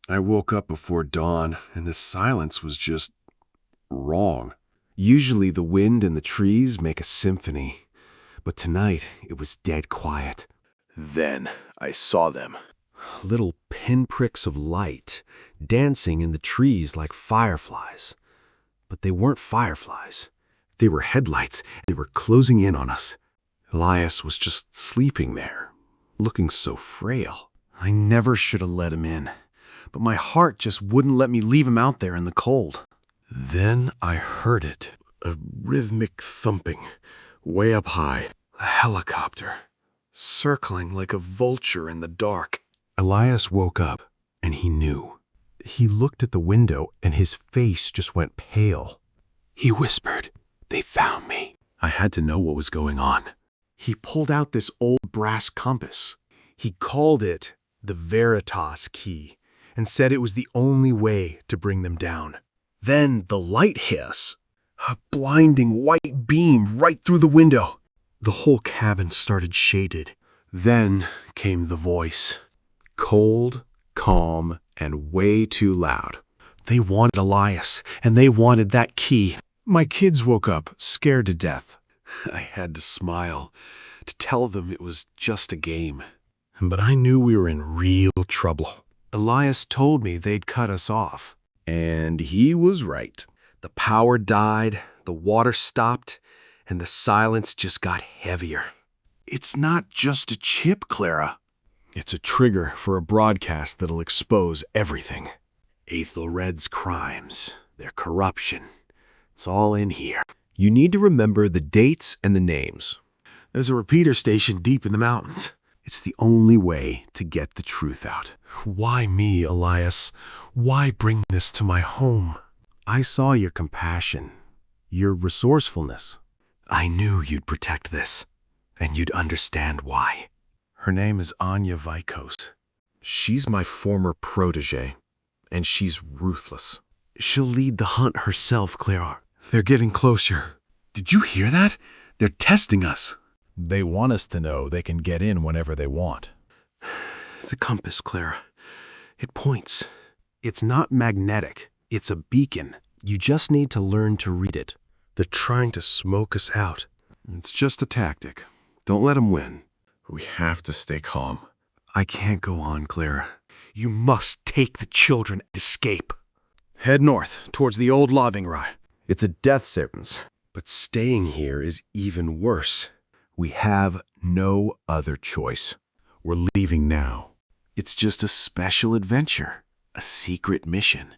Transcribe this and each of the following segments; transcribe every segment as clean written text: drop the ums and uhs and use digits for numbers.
I woke up before dawn, and the silence was just wrong. Usually the wind and the trees make a symphony, but tonight it was dead quiet. Then I saw them. Little pinpricks of light dancing in the trees like fireflies. But they weren't fireflies. They were headlights. They were closing in on us. Elias was just sleeping there, looking so frail. I never should have let him in, but my heart just wouldn't let me leave him out there in the cold. Then I heard it, a rhythmic thumping, way up high. A helicopter, circling like a vulture in the dark. Elias woke up, and he knew. He looked at the window, and his face just went pale. He whispered, "They found me." I had to know what was going on. He pulled out this old brass compass. He called it the Veritas Key and said it was the only way to bring them down. Then the light hiss, a blinding white beam right through the window. The whole cabin started shaded. Then came the voice. Cold, calm, and way too loud. They wanted Elias, and they wanted that key. My kids woke up, scared to death. I had to smile, to tell them it was just a game. But I knew we were in real trouble. Elias told me they'd cut us off. And he was right. The power died, the water stopped, and the silence just got heavier. It's not just a chip, Clara. It's a trigger for a broadcast that'll expose everything. Aethelred's crimes, their corruption. It's all in here. You need to remember the dates and the names. There's a repeater station deep in the mountains. It's the only way to get the truth out. Why me, Elias? Why bring this to my home? I saw your compassion, your resourcefulness. I knew you'd protect this, and you'd understand why. Her name is Anya Vykos. She's my former protege, and she's ruthless. She'll lead the hunt herself, Clara. They're getting closer. Did you hear that? They're testing us. They want us to know they can get in whenever they want. The compass, Clara. It points. It's not magnetic. It's a beacon. You just need to learn to read it. They're trying to smoke us out. It's just a tactic. Don't let them win. We have to stay calm. I can't go on, Clara. You must take the children and escape. Head north, towards the old logging rye. It's a death sentence. But staying here is even worse. We have no other choice. We're leaving now. It's just a special adventure, a secret mission.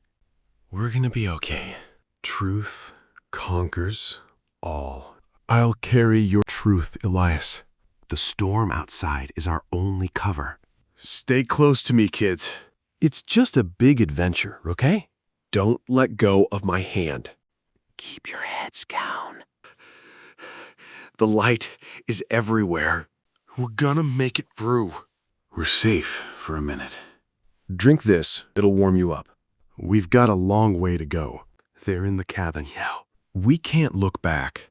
We're gonna be okay. Truth conquers all. I'll carry your truth, Elias. The storm outside is our only cover. Stay close to me, kids. It's just a big adventure, okay? Don't let go of my hand. Keep your heads down. The light is everywhere. We're gonna make it through. We're safe for a minute. Drink this. It'll warm you up. We've got a long way to go. They're in the cabin now. We can't look back.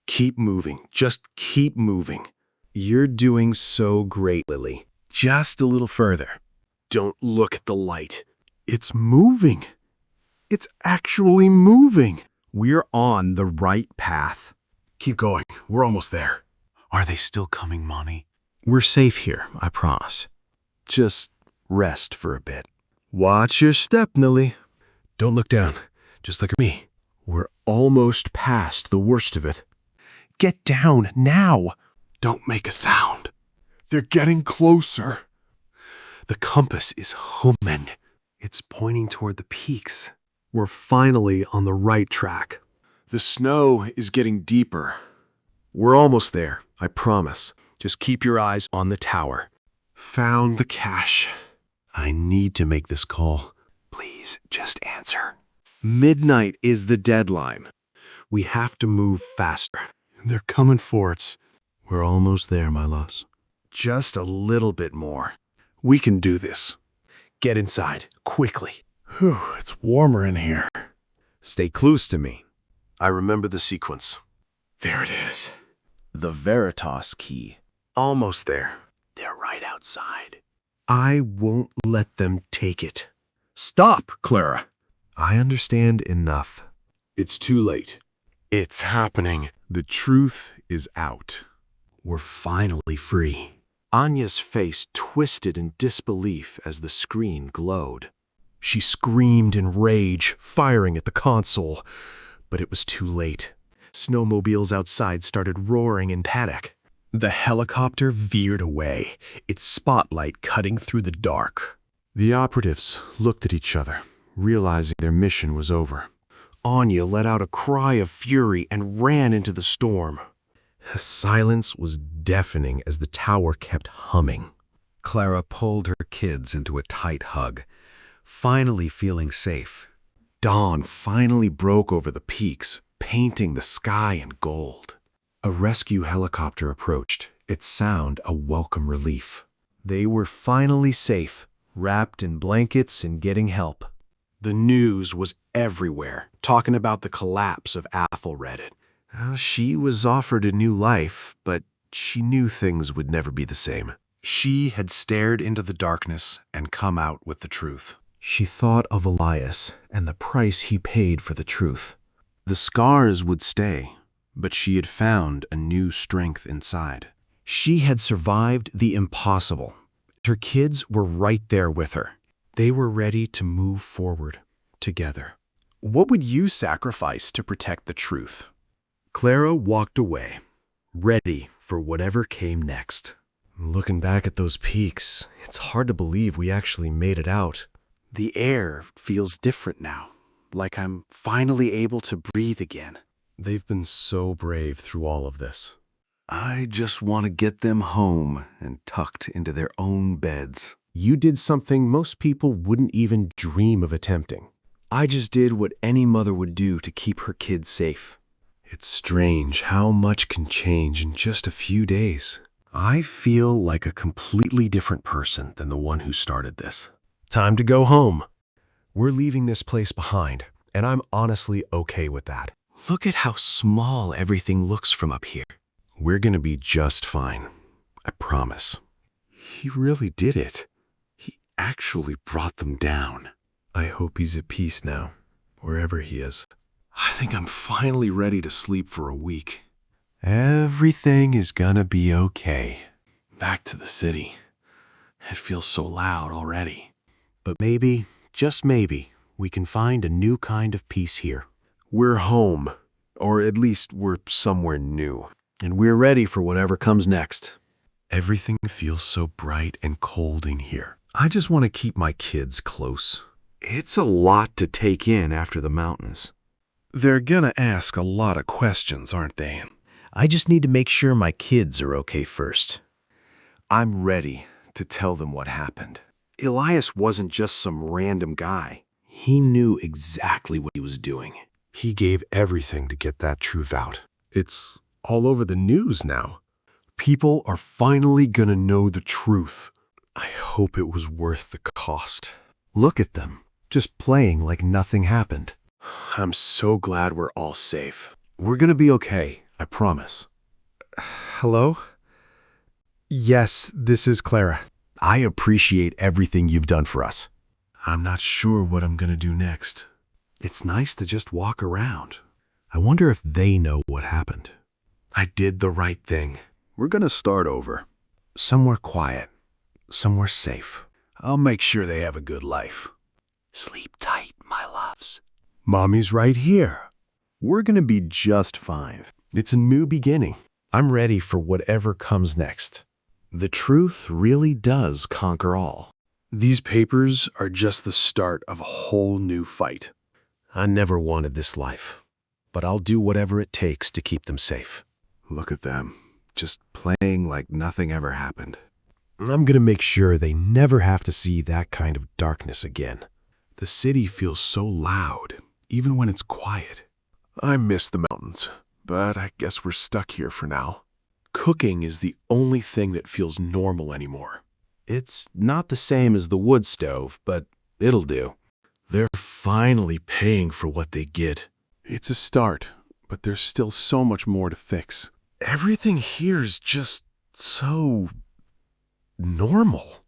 Keep moving. Just keep moving. You're doing so great, Lily. Just a little further. Don't look at the light. It's moving. It's actually moving. We're on the right path. Keep going. We're almost there. Are they still coming, Mommy? We're safe here, I promise. Just rest for a bit. Watch your step, Lily. Don't look down. Just look at me. We're almost past the worst of it. Get down now. Don't make a sound. They're getting closer. The compass is humming. It's pointing toward the peaks. We're finally on the right track. The snow is getting deeper. We're almost there, I promise. Just keep your eyes on the tower. Found the cache. I need to make this call. Please, just answer. Midnight is the deadline. We have to move faster. They're coming for us. We're almost there, my loves. Just a little bit more. We can do this. Get inside, quickly. Whew, it's warmer in here. Stay close to me. I remember the sequence. There it is. The Veritas Key. Almost there. They're right outside. I won't let them take it. Stop, Clara. I understand enough. It's too late. It's happening. The truth is out. We're finally free. Anya's face twisted in disbelief as the screen glowed. She screamed in rage, firing at the console. But it was too late. Snowmobiles outside started roaring in panic. The helicopter veered away, its spotlight cutting through the dark. The operatives looked at each other, realizing their mission was over. Anya let out a cry of fury and ran into the storm. The silence was deafening as the tower kept humming. Clara pulled her kids into a tight hug, finally feeling safe. Dawn finally broke over the peaks, painting the sky in gold. A rescue helicopter approached, its sound a welcome relief. They were finally safe, wrapped in blankets and getting help. The news was everywhere, talking about the collapse of Aethelred. She was offered a new life, but she knew things would never be the same. She had stared into the darkness and come out with the truth. She thought of Elias and the price he paid for the truth. The scars would stay, but she had found a new strength inside. She had survived the impossible. Her kids were right there with her. They were ready to move forward together. What would you sacrifice to protect the truth? Clara walked away, ready for whatever came next. Looking back at those peaks, it's hard to believe we actually made it out. The air feels different now, like I'm finally able to breathe again. They've been so brave through all of this. I just want to get them home and tucked into their own beds. You did something most people wouldn't even dream of attempting. I just did what any mother would do to keep her kids safe. It's strange how much can change in just a few days. I feel like a completely different person than the one who started this. Time to go home. We're leaving this place behind, and I'm honestly okay with that. Look at how small everything looks from up here. We're gonna be just fine. I promise. He really did it. He actually brought them down. I hope he's at peace now, wherever he is. I think I'm finally ready to sleep for a week. Everything is gonna be okay. Back to the city. It feels so loud already. But maybe, just maybe, we can find a new kind of peace here. We're home, or at least we're somewhere new. And we're ready for whatever comes next. Everything feels so bright and cold in here. I just want to keep my kids close. It's a lot to take in after the mountains. They're gonna ask a lot of questions, aren't they? I just need to make sure my kids are okay first. I'm ready to tell them what happened. Elias wasn't just some random guy. He knew exactly what he was doing. He gave everything to get that truth out. It's all over the news now. People are finally gonna know the truth. I hope it was worth the cost. Look at them, just playing like nothing happened. I'm so glad we're all safe. We're gonna be okay, I promise. Hello? Yes, this is Clara. I appreciate everything you've done for us. I'm not sure what I'm gonna do next. It's nice to just walk around. I wonder if they know what happened. I did the right thing. We're gonna start over. Somewhere quiet. Somewhere safe. I'll make sure they have a good life. Sleep tight, my loves. Mommy's right here. We're gonna be just fine. It's a new beginning. I'm ready for whatever comes next. The truth really does conquer all. These papers are just the start of a whole new fight. I never wanted this life, but I'll do whatever it takes to keep them safe. Look at them, just playing like nothing ever happened. I'm gonna make sure they never have to see that kind of darkness again. The city feels so loud, even when it's quiet. I miss the mountains, but I guess we're stuck here for now. Cooking is the only thing that feels normal anymore. It's not the same as the wood stove, but it'll do. They're finally paying for what they get. It's a start, but there's still so much more to fix. Everything here is just so normal.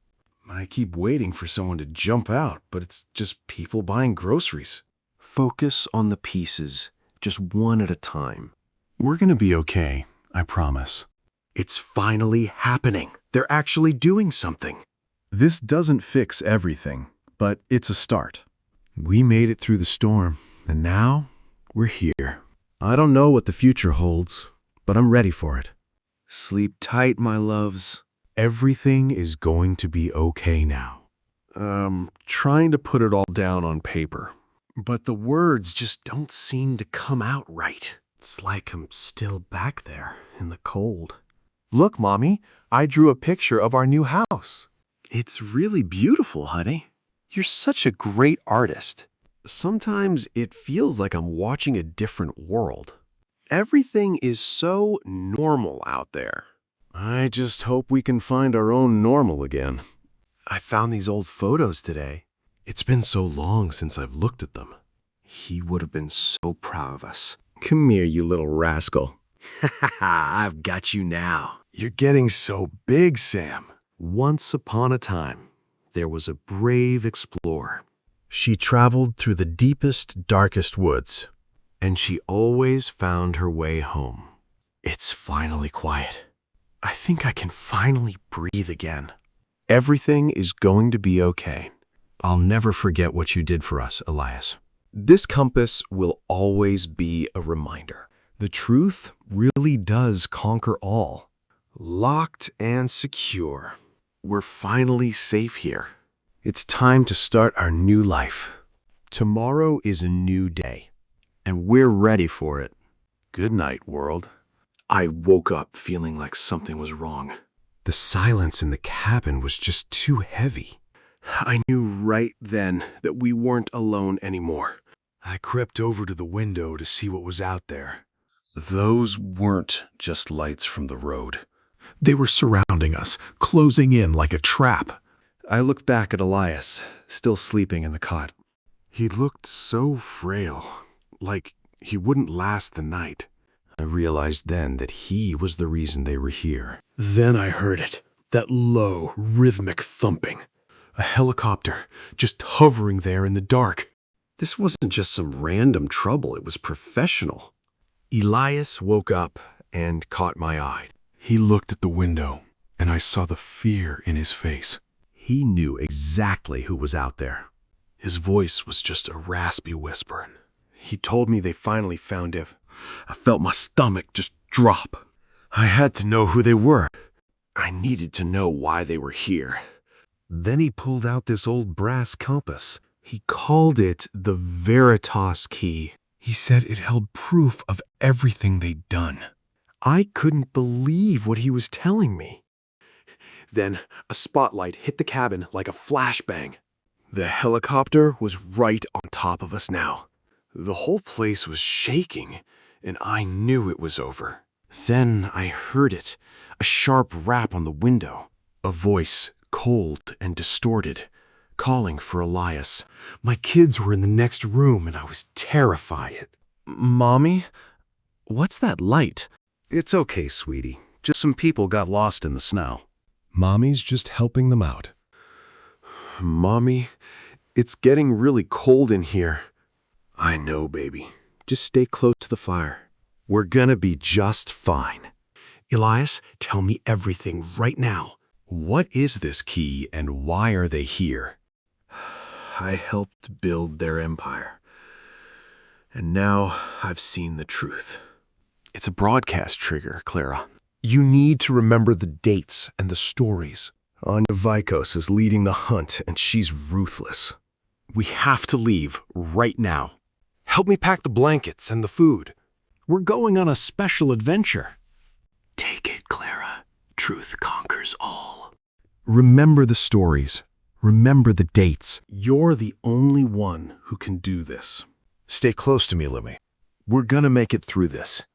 I keep waiting for someone to jump out, but it's just people buying groceries. Focus on the pieces, just one at a time. We're gonna be okay, I promise. It's finally happening. They're actually doing something. This doesn't fix everything, but it's a start. We made it through the storm, and now we're here. I don't know what the future holds, but I'm ready for it. Sleep tight, my loves. Everything is going to be okay now. Trying to put it all down on paper, but the words just don't seem to come out right. It's like I'm still back there in the cold. Look, Mommy, I drew a picture of our new house. It's really beautiful, honey. You're such a great artist. Sometimes it feels like I'm watching a different world. Everything is so normal out there. I just hope we can find our own normal again. I found these old photos today. It's been so long since I've looked at them. He would have been so proud of us. Come here, you little rascal. Ha ha ha, I've got you now. You're getting so big, Sam. Once upon a time, there was a brave explorer. She traveled through the deepest, darkest woods, and she always found her way home. It's finally quiet. I think I can finally breathe again. Everything is going to be okay. I'll never forget what you did for us, Elias. This compass will always be a reminder. The truth really does conquer all. Locked and secure. We're finally safe here. It's time to start our new life. Tomorrow is a new day, and we're ready for it. Good night, world. I woke up feeling like something was wrong. The silence in the cabin was just too heavy. I knew right then that we weren't alone anymore. I crept over to the window to see what was out there. Those weren't just lights from the road. They were surrounding us, closing in like a trap. I looked back at Elias, still sleeping in the cot. He looked so frail, like he wouldn't last the night. I realized then that he was the reason they were here. Then I heard it, that low, rhythmic thumping. A helicopter just hovering there in the dark. This wasn't just some random trouble, it was professional. Elias woke up and caught my eye. He looked at the window, and I saw the fear in his face. He knew exactly who was out there. His voice was just a raspy whisper. He told me they finally found him. I felt my stomach just drop. I had to know who they were. I needed to know why they were here. Then he pulled out this old brass compass. He called it the Veritas Key. He said it held proof of everything they'd done. I couldn't believe what he was telling me. Then a spotlight hit the cabin like a flashbang. The helicopter was right on top of us now. The whole place was shaking, and I knew it was over. Then I heard it, a sharp rap on the window. A voice, cold and distorted, calling for Elias. My kids were in the next room, and I was terrified. Mommy, what's that light? It's okay, sweetie. Just some people got lost in the snow. Mommy's just helping them out. Mommy, it's getting really cold in here. I know, baby. Just stay close to the fire. We're gonna be just fine. Elias, tell me everything right now. What is this key and why are they here? I helped build their empire. And now I've seen the truth. It's a broadcast trigger, Clara. You need to remember the dates and the stories. Anya Vykos is leading the hunt, and she's ruthless. We have to leave right now. Help me pack the blankets and the food. We're going on a special adventure. Take it, Clara. Truth conquers all. Remember the stories. Remember the dates. You're the only one who can do this. Stay close to me, Lemmy. We're gonna make it through this.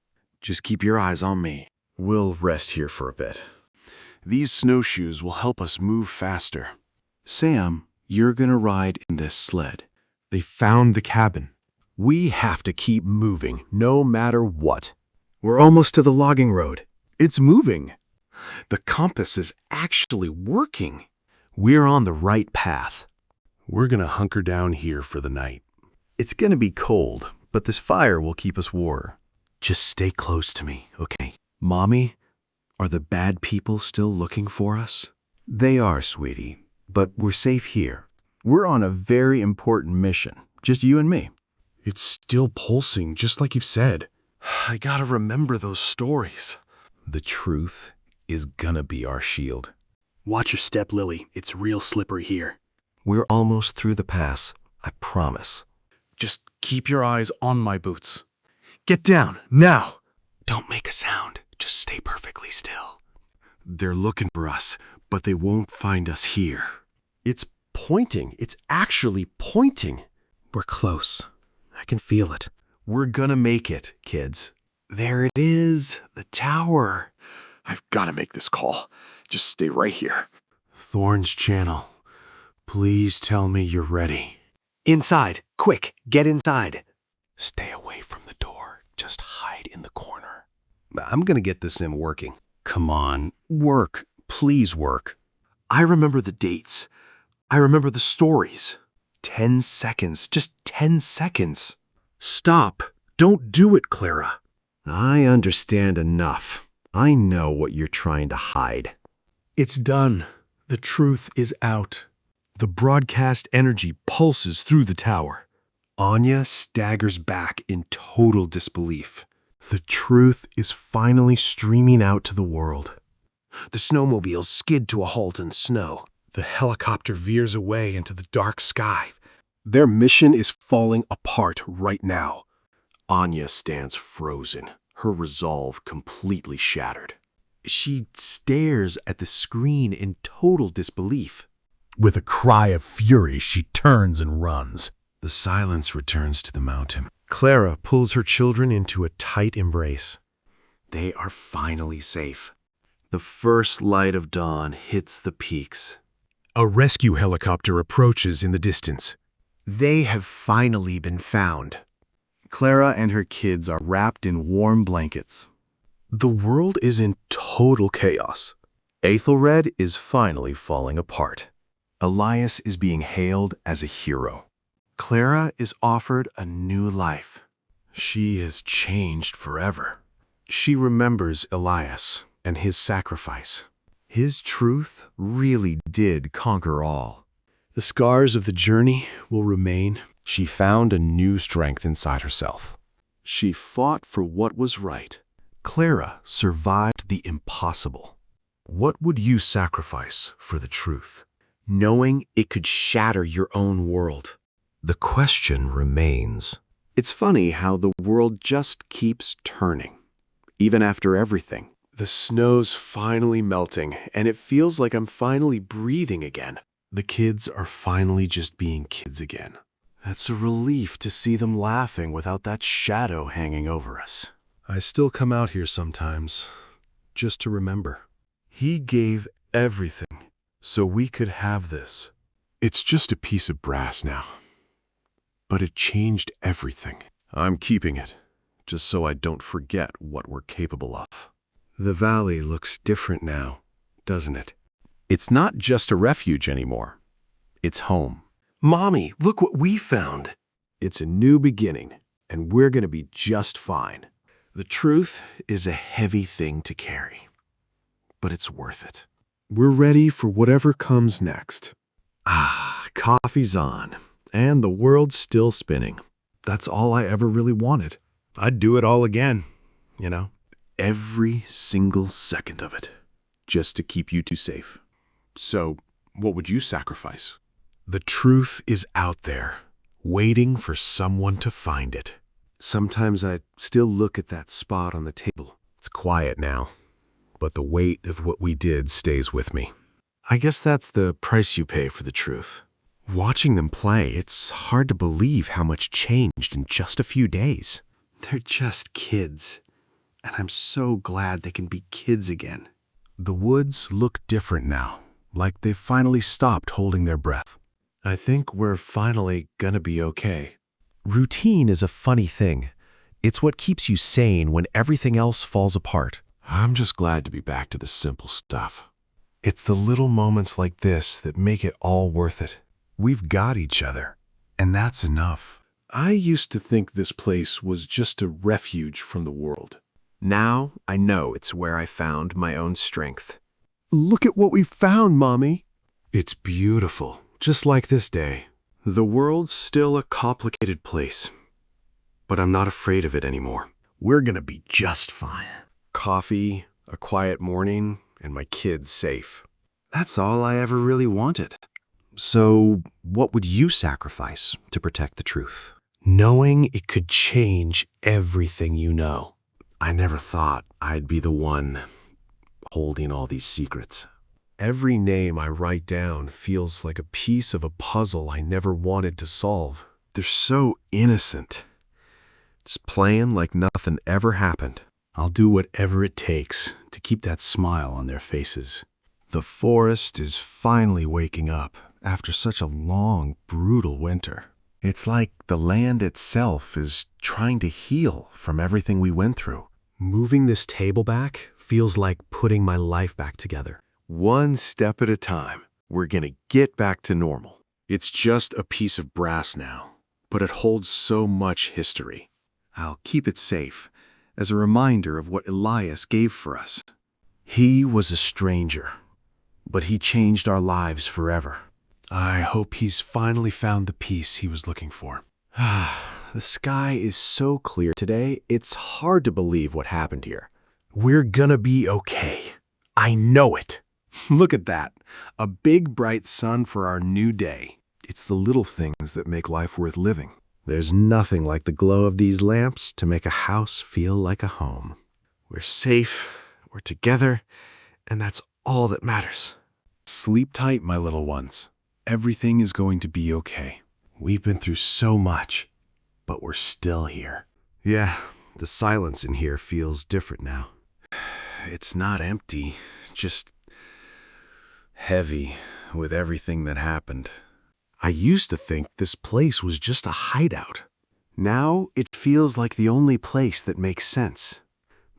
Just keep your eyes on me. We'll rest here for a bit. These snowshoes will help us move faster. Sam, you're gonna ride in this sled. They found the cabin. We have to keep moving, no matter what. We're almost to the logging road. It's moving. The compass is actually working. We're on the right path. We're gonna hunker down here for the night. It's gonna be cold, but this fire will keep us warm. Just stay close to me, okay? Mommy, are the bad people still looking for us? They are, sweetie, but we're safe here. We're on a very important mission, just you and me. It's still pulsing, just like you've said. I gotta remember those stories. The truth is gonna be our shield. Watch your step, Lily. It's real slippery here. We're almost through the pass, I promise. Just keep your eyes on my boots. Get down, now! Don't make a sound. Just stay perfectly still. They're looking for us, but they won't find us here. It's pointing. It's actually pointing. We're close. I can feel it. We're gonna make it, kids. There it is, the tower. I've got to make this call. Just stay right here. Thorne's channel. Please tell me you're ready. Inside. Quick, get inside. Stay away from the door. Just hide in the corner. I'm gonna get this sim working. Come on, work. Please work. I remember the dates. I remember the stories. 10 seconds. Just 10 seconds. Stop. Don't do it, Clara. I understand enough. I know what you're trying to hide. It's done. The truth is out. The broadcast energy pulses through the tower. Anya staggers back in total disbelief. The truth is finally streaming out to the world. The snowmobiles skid to a halt in snow. The helicopter veers away into the dark sky. Their mission is falling apart right now. Anya stands frozen, her resolve completely shattered. She stares at the screen in total disbelief. With a cry of fury, she turns and runs. The silence returns to the mountain. Clara pulls her children into a tight embrace. They are finally safe. The first light of dawn hits the peaks. A rescue helicopter approaches in the distance. They have finally been found. Clara and her kids are wrapped in warm blankets. The world is in total chaos. Aethelred is finally falling apart. Elias is being hailed as a hero. Clara is offered a new life. She is changed forever. She remembers Elias and his sacrifice. His truth really did conquer all. The scars of the journey will remain. She found a new strength inside herself. She fought for what was right. Clara survived the impossible. What would you sacrifice for the truth? Knowing it could shatter your own world. The question remains. It's funny how the world just keeps turning, even after everything. The snow's finally melting, and it feels like I'm finally breathing again. The kids are finally just being kids again. It's a relief to see them laughing without that shadow hanging over us. I still come out here sometimes, just to remember. He gave everything so we could have this. It's just a piece of brass now. But it changed everything. I'm keeping it, just so I don't forget what we're capable of. The valley looks different now, doesn't it? It's not just a refuge anymore. It's home. Mommy, look what we found. It's a new beginning, and we're going to be just fine. The truth is a heavy thing to carry, but it's worth it. We're ready for whatever comes next. Coffee's on, and the world's still spinning. That's all I ever really wanted. I'd do it all again, you know? Every single second of it, just to keep you two safe. So, what would you sacrifice? The truth is out there, waiting for someone to find it. Sometimes I still look at that spot on the table. It's quiet now, but the weight of what we did stays with me. I guess that's the price you pay for the truth. Watching them play, it's hard to believe how much changed in just a few days. They're just kids, and I'm so glad they can be kids again. The woods look different now, like they've finally stopped holding their breath. I think we're finally gonna be okay. Routine is a funny thing. It's what keeps you sane when everything else falls apart. I'm just glad to be back to the simple stuff. It's the little moments like this that make it all worth it. We've got each other, and that's enough. I used to think this place was just a refuge from the world. Now I know it's where I found my own strength. Look at what we found, Mommy. It's beautiful, just like this day. The world's still a complicated place, but I'm not afraid of it anymore. We're gonna be just fine. Coffee, a quiet morning, and my kids safe. That's all I ever really wanted. So, what would you sacrifice to protect the truth? Knowing it could change everything you know. I never thought I'd be the one holding all these secrets. Every name I write down feels like a piece of a puzzle I never wanted to solve. They're so innocent. Just playing like nothing ever happened. I'll do whatever it takes to keep that smile on their faces. The forest is finally waking up after such a long, brutal winter. It's like the land itself is trying to heal from everything we went through. Moving this table back feels like putting my life back together. One step at a time, we're gonna get back to normal. It's just a piece of brass now, but it holds so much history. I'll keep it safe as a reminder of what Elias gave for us. He was a stranger, but he changed our lives forever. I hope he's finally found the peace he was looking for. The sky is so clear today, it's hard to believe what happened here. We're gonna be okay. I know it. Look at that, a big bright sun for our new day. It's the little things that make life worth living. There's nothing like the glow of these lamps to make a house feel like a home. We're safe, we're together, and that's all that matters. Sleep tight, my little ones. Everything is going to be okay. We've been through so much, but we're still here. Yeah, the silence in here feels different now. It's not empty, just heavy with everything that happened. I used to think this place was just a hideout. Now it feels like the only place that makes sense.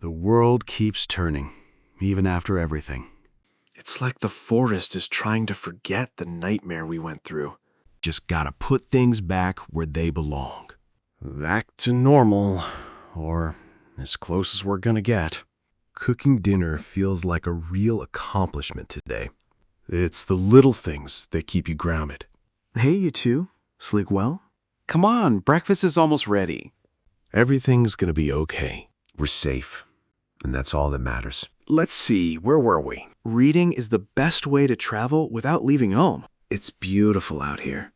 The world keeps turning, even after everything. It's like the forest is trying to forget the nightmare we went through. Just gotta put things back where they belong. Back to normal, or as close as we're gonna get. Cooking dinner feels like a real accomplishment today. It's the little things that keep you grounded. Hey, you two. Sleep well? Come on, breakfast is almost ready. Everything's gonna be okay. We're safe, and that's all that matters. Let's see, where were we? Reading is the best way to travel without leaving home. It's beautiful out here.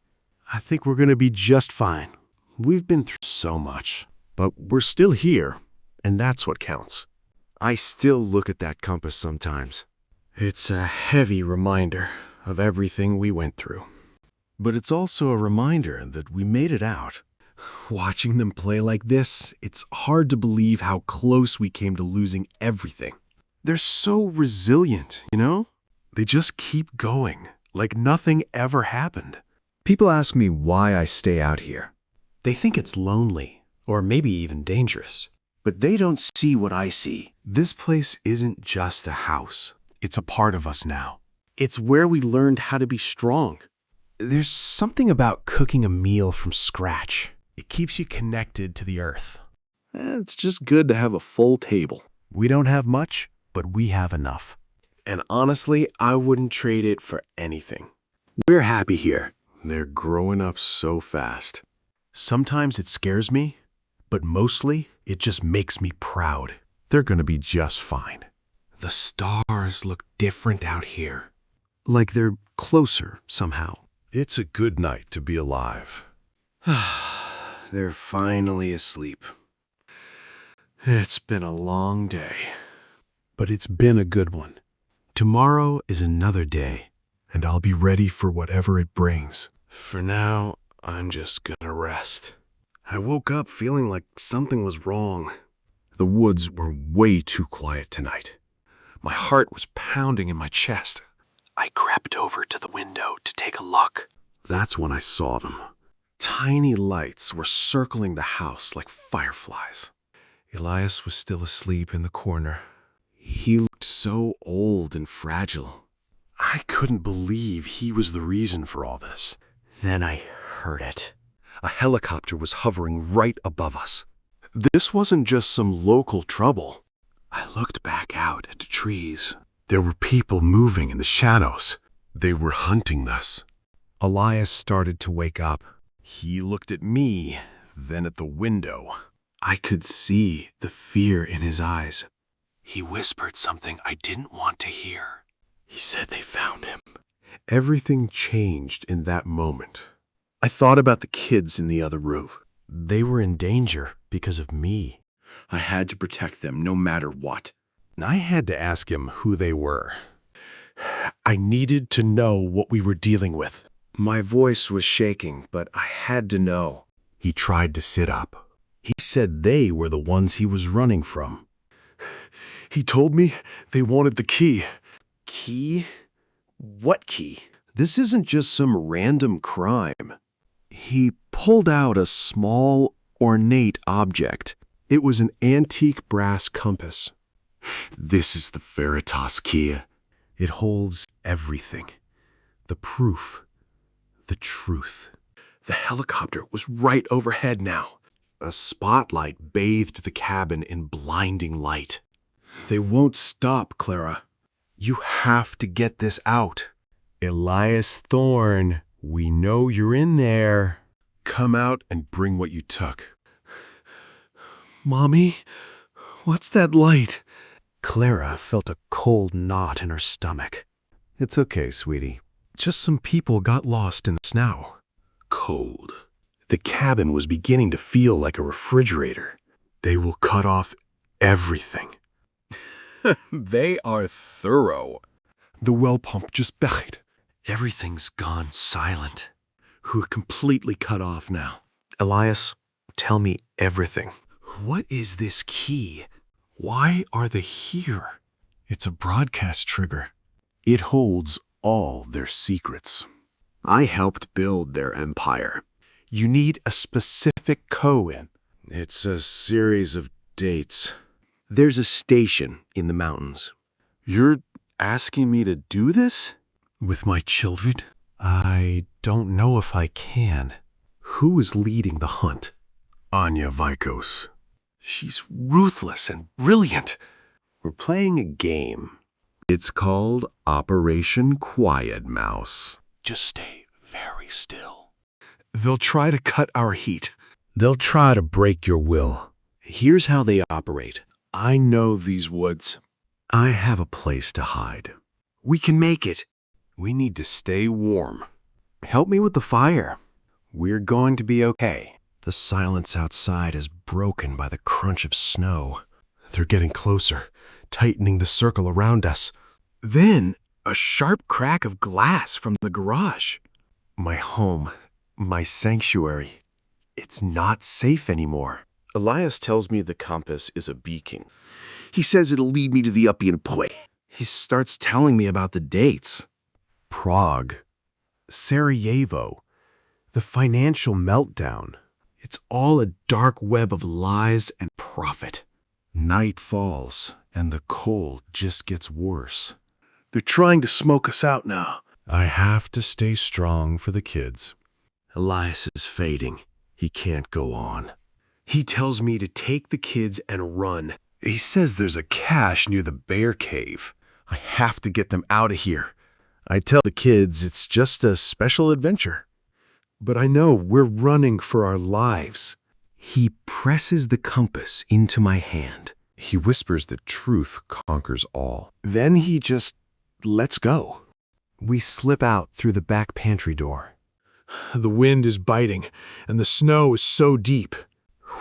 I think we're gonna be just fine. We've been through so much, but we're still here, and that's what counts. I still look at that compass sometimes. It's a heavy reminder of everything we went through. But it's also a reminder that we made it out. Watching them play like this, it's hard to believe how close we came to losing everything. They're so resilient, you know? They just keep going, like nothing ever happened. People ask me why I stay out here. They think it's lonely, or maybe even dangerous. But they don't see what I see. This place isn't just a house. It's a part of us now. It's where we learned how to be strong. There's something about cooking a meal from scratch. It keeps you connected to the earth. It's just good to have a full table. We don't have much, but we have enough. And honestly, I wouldn't trade it for anything. We're happy here. They're growing up so fast. Sometimes it scares me, but mostly it just makes me proud. They're gonna be just fine. The stars look different out here. Like they're closer somehow. It's a good night to be alive. They're finally asleep. It's been a long day, but it's been a good one. Tomorrow is another day, and I'll be ready for whatever it brings. For now, I'm just gonna rest. I woke up feeling like something was wrong. The woods were way too quiet tonight. My heart was pounding in my chest. I crept over to the window to take a look. That's when I saw them. Tiny lights were circling the house like fireflies. Elias was still asleep in the corner. He looked so old and fragile. I couldn't believe he was the reason for all this. Then I heard it. A helicopter was hovering right above us. This wasn't just some local trouble. I looked back out at the trees. There were people moving in the shadows. They were hunting us. Elias started to wake up. He looked at me, then at the window. I could see the fear in his eyes. He whispered something I didn't want to hear. He said they found him. Everything changed in that moment. I thought about the kids in the other room. They were in danger because of me. I had to protect them no matter what. I had to ask him who they were. I needed to know what we were dealing with. My voice was shaking, but I had to know. He tried to sit up. He said they were the ones he was running from. He told me they wanted the key. Key? What key? This isn't just some random crime. He pulled out a small, ornate object. It was an antique brass compass. This is the Veritas Key. It holds everything. The proof. The truth. The helicopter was right overhead now. A spotlight bathed the cabin in blinding light. They won't stop, Clara. You have to get this out. Elias Thorne, we know you're in there. Come out and bring what you took. Mommy, what's that light? Clara felt a cold knot in her stomach. It's okay, sweetie. Just some people got lost in the snow. Cold. The cabin was beginning to feel like a refrigerator. They will cut off everything. They are thorough. The well pump just died. Everything's gone silent. We're completely cut off now. Elias, tell me everything. What is this key? Why are they here? It's a broadcast trigger. It holds all their secrets. I helped build their empire. You need a specific code. It's a series of dates. There's a station in the mountains. You're asking me to do this? With my children? I don't know if I can. Who is leading the hunt? Anya Vykos. She's ruthless and brilliant. We're playing a game. It's called Operation Quiet Mouse. Just stay very still. They'll try to cut our heat. They'll try to break your will. Here's how they operate. I know these woods. I have a place to hide. We can make it. We need to stay warm. Help me with the fire. We're going to be okay. The silence outside is broken by the crunch of snow. They're getting closer, tightening the circle around us. Then, a sharp crack of glass from the garage. My home, my sanctuary. It's not safe anymore. Elias tells me the compass is a beacon. He says it'll lead me to the Uppian Point. He starts telling me about the dates. Prague, Sarajevo, the financial meltdown. It's all a dark web of lies and profit. Night falls, and the cold just gets worse. They're trying to smoke us out now. I have to stay strong for the kids. Elias is fading. He can't go on. He tells me to take the kids and run. He says there's a cache near the bear cave. I have to get them out of here. I tell the kids it's just a special adventure. But I know we're running for our lives. He presses the compass into my hand. He whispers that truth conquers all. Then he just lets go. We slip out through the back pantry door. The wind is biting, and the snow is so deep.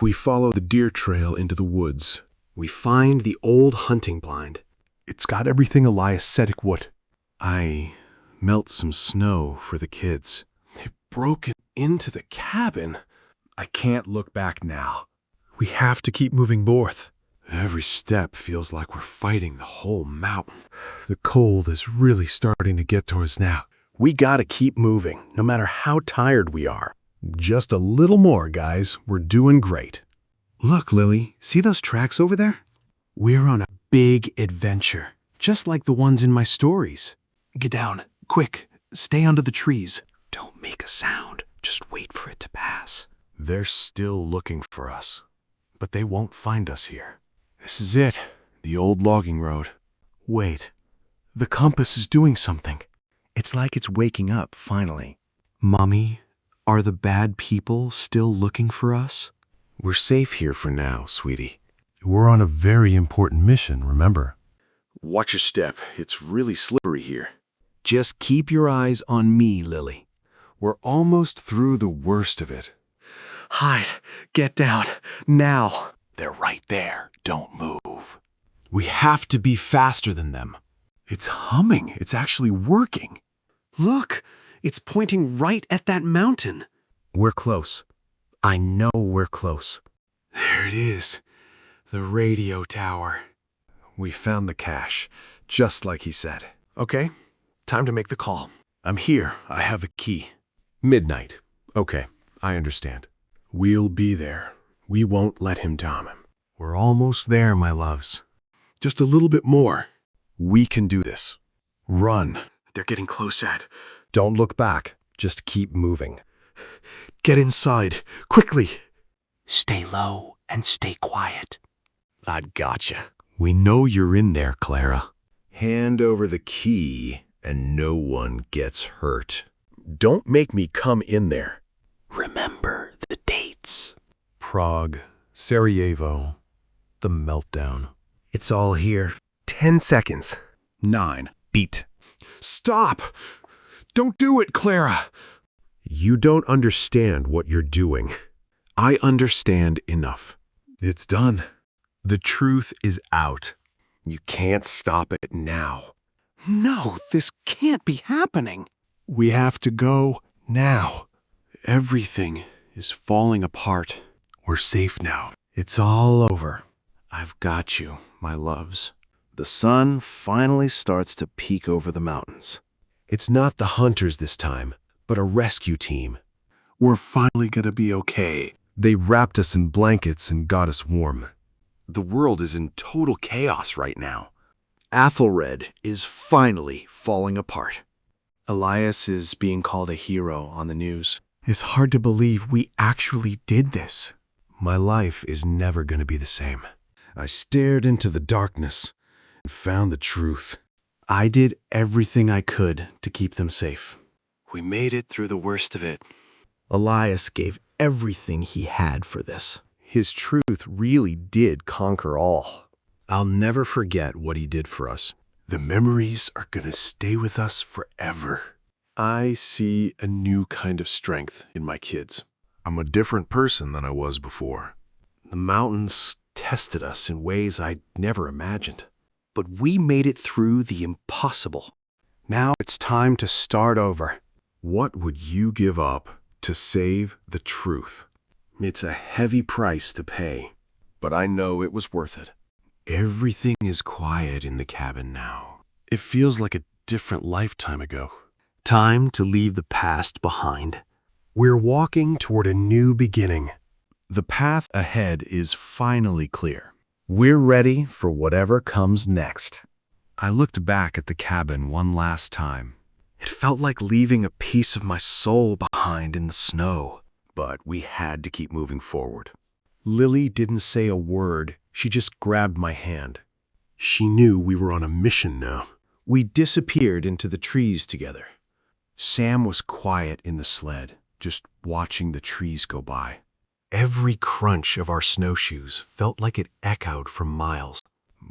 We follow the deer trail into the woods. We find the old hunting blind. It's got everything Elias said it would. I melt some snow for the kids. They've broken into the cabin. I can't look back now. We have to keep moving north. Every step feels like we're fighting the whole mountain. The cold is really starting to get to us now. We gotta keep moving, no matter how tired we are. Just a little more, guys. We're doing great. Look, Lily, see those tracks over there? We're on a big adventure, just like the ones in my stories. Get down. Quick. Stay under the trees. Don't make a sound. Just wait for it to pass. They're still looking for us, but they won't find us here. This is it, the old logging road. Wait, the compass is doing something. It's like it's waking up, finally. Mommy, are the bad people still looking for us? We're safe here for now, sweetie. We're on a very important mission, remember? Watch your step. It's really slippery here. Just keep your eyes on me, Lily. We're almost through the worst of it. Hide. Get down. Now. They're right there. Don't move. We have to be faster than them. It's humming. It's actually working. Look. It's pointing right at that mountain. We're close. I know we're close. There it is. The radio tower. We found the cache, just like he said. Okay, time to make the call. I'm here. I have a key. Midnight. Okay, I understand. We'll be there. We won't let him down. We're almost there, my loves. Just a little bit more. We can do this. Run. They're getting close, Ed. Don't look back. Just keep moving. Get inside. Quickly. Stay low and stay quiet. I gotcha. We know you're in there, Clara. Hand over the key, and no one gets hurt. Don't make me come in there. Remember the dates. Prague, Sarajevo, the meltdown. It's all here. 10 seconds. 9. Beat. Stop! Don't do it, Clara! You don't understand what you're doing. I understand enough. It's done. The truth is out. You can't stop it now. No, this can't be happening. We have to go now. Everything is falling apart. We're safe now. It's all over. I've got you, my loves. The sun finally starts to peek over the mountains. It's not the hunters this time, but a rescue team. We're finally gonna be okay. They wrapped us in blankets and got us warm. The world is in total chaos right now. Aethelred is finally falling apart. Elias is being called a hero on the news. It's hard to believe we actually did this. My life is never going to be the same. I stared into the darkness and found the truth. I did everything I could to keep them safe. We made it through the worst of it. Elias gave everything he had for this. His truth really did conquer all. I'll never forget what he did for us. The memories are gonna stay with us forever. I see a new kind of strength in my kids. I'm a different person than I was before. The mountains tested us in ways I'd never imagined. But we made it through the impossible. Now it's time to start over. What would you give up to save the truth? It's a heavy price to pay, but I know it was worth it. Everything is quiet in the cabin now. It feels like a different lifetime ago. Time to leave the past behind. We're walking toward a new beginning. The path ahead is finally clear. We're ready for whatever comes next. I looked back at the cabin one last time. It felt like leaving a piece of my soul behind in the snow. But we had to keep moving forward. Lily didn't say a word. She just grabbed my hand. She knew we were on a mission now. We disappeared into the trees together. Sam was quiet in the sled, just watching the trees go by. Every crunch of our snowshoes felt like it echoed from miles.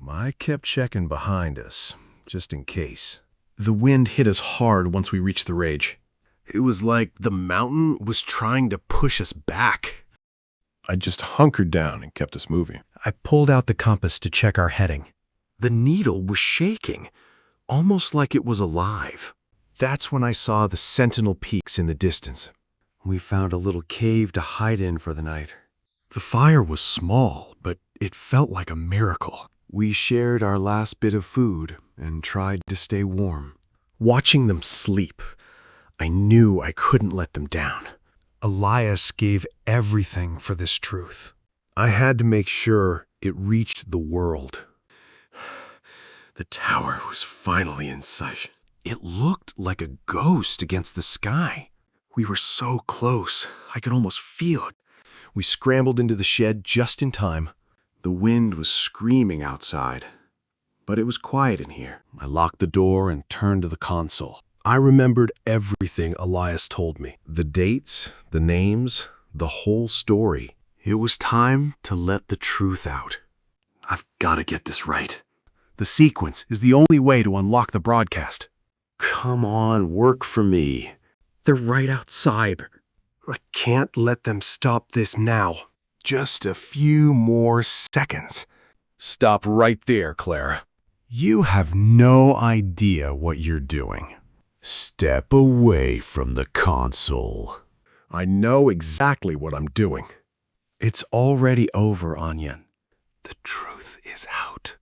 I kept checking behind us, just in case. The wind hit us hard once we reached the ridge. It was like the mountain was trying to push us back. I just hunkered down and kept us moving. I pulled out the compass to check our heading. The needle was shaking, almost like it was alive. That's when I saw the Sentinel peaks in the distance. We found a little cave to hide in for the night. The fire was small, but it felt like a miracle. We shared our last bit of food and tried to stay warm. Watching them sleep, I knew I couldn't let them down. Elias gave everything for this truth. I had to make sure it reached the world. The tower was finally in sight. It looked like a ghost against the sky. We were so close, I could almost feel it. We scrambled into the shed just in time. The wind was screaming outside, but it was quiet in here. I locked the door and turned to the console. I remembered everything Elias told me. The dates, the names, the whole story. It was time to let the truth out. I've got to get this right. The sequence is the only way to unlock the broadcast. Come on, work for me. They're right outside. I can't let them stop this now. Just a few more seconds. Stop right there, Clara. You have no idea what you're doing. Step away from the console. I know exactly what I'm doing. It's already over, Anya. The truth is out.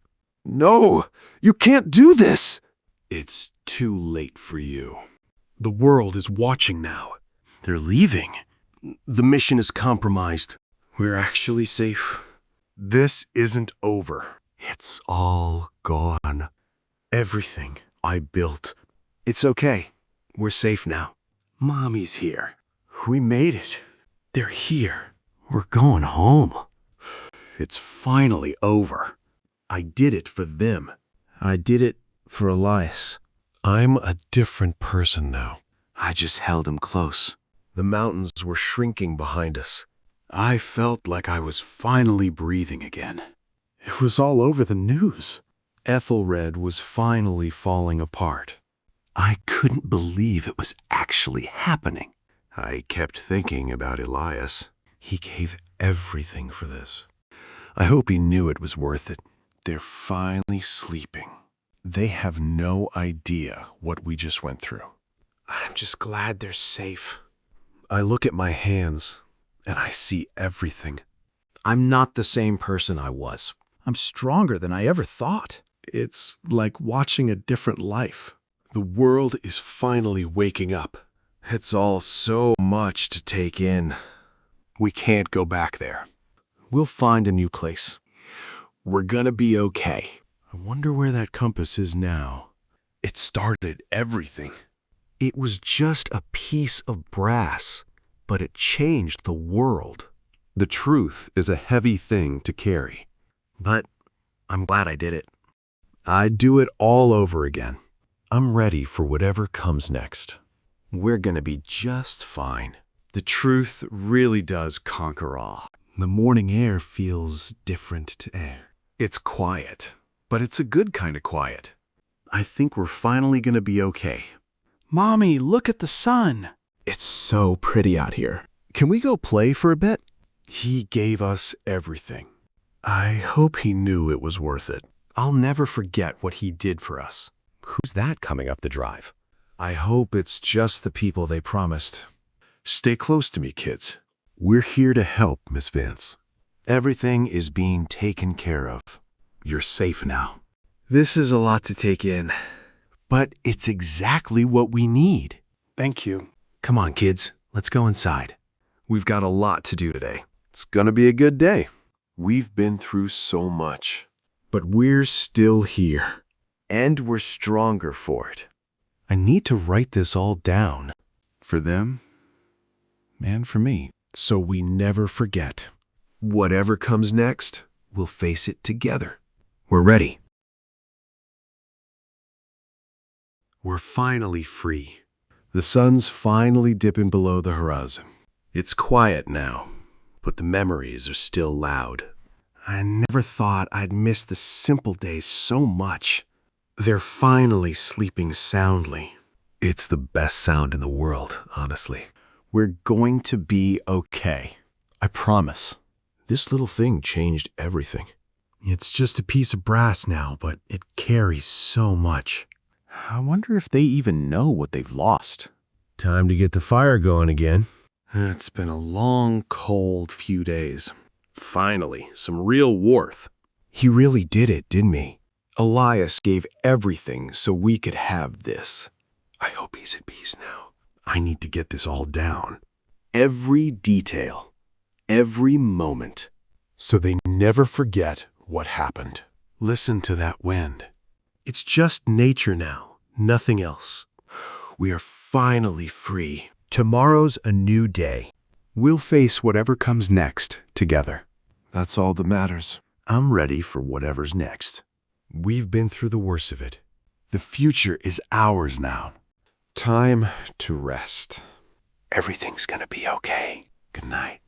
No, you can't do this. It's too late for you. The world is watching now. They're leaving. The mission is compromised. We're actually safe. This isn't over. It's all gone. Everything I built. It's okay. We're safe now. Mommy's here. We made it. They're here. We're going home. It's finally over. I did it for them. I did it for Elias. I'm a different person now. I just held him close. The mountains were shrinking behind us. I felt like I was finally breathing again. It was all over the news. Aethelred was finally falling apart. I couldn't believe it was actually happening. I kept thinking about Elias. He gave everything for this. I hope he knew it was worth it. They're finally sleeping. They have no idea what we just went through. I'm just glad they're safe. I look at my hands, and I see everything. I'm not the same person I was. I'm stronger than I ever thought. It's like watching a different life. The world is finally waking up. It's all so much to take in. We can't go back there. We'll find a new place. We're gonna be okay. I wonder where that compass is now. It started everything. It was just a piece of brass, but it changed the world. The truth is a heavy thing to carry. But I'm glad I did it. I'd do it all over again. I'm ready for whatever comes next. We're gonna be just fine. The truth really does conquer all. The morning air feels different to air. It's quiet, but it's a good kind of quiet. I think we're finally gonna be okay. Mommy, look at the sun. It's so pretty out here. Can we go play for a bit? He gave us everything. I hope he knew it was worth it. I'll never forget what he did for us. Who's that coming up the drive? I hope it's just the people they promised. Stay close to me, kids. We're here to help, Miss Vance. Everything is being taken care of. You're safe now. This is a lot to take in. But it's exactly what we need. Thank you. Come on, kids. Let's go inside. We've got a lot to do today. It's gonna be a good day. We've been through so much. But we're still here. And we're stronger for it. I need to write this all down. For them, and for me. So we never forget. Whatever comes next, we'll face it together. We're ready. We're finally free. The sun's finally dipping below the horizon. It's quiet now, but the memories are still loud. I never thought I'd miss the simple days so much. They're finally sleeping soundly. It's the best sound in the world, honestly. We're going to be okay. I promise. This little thing changed everything. It's just a piece of brass now, but it carries so much. I wonder if they even know what they've lost. Time to get the fire going again. It's been a long, cold few days. Finally, some real warmth. He really did it, didn't he? Elias gave everything so we could have this. I hope he's at peace now. I need to get this all down. Every detail. Every moment. So they never forget what happened. Listen to that wind. It's just nature now, Nothing else. We are finally free. Tomorrow's a new day. We'll face whatever comes next together. That's all that matters. I'm ready for whatever's next. We've been through the worst of it. The future is ours now. Time to rest. Everything's gonna be okay. Good night.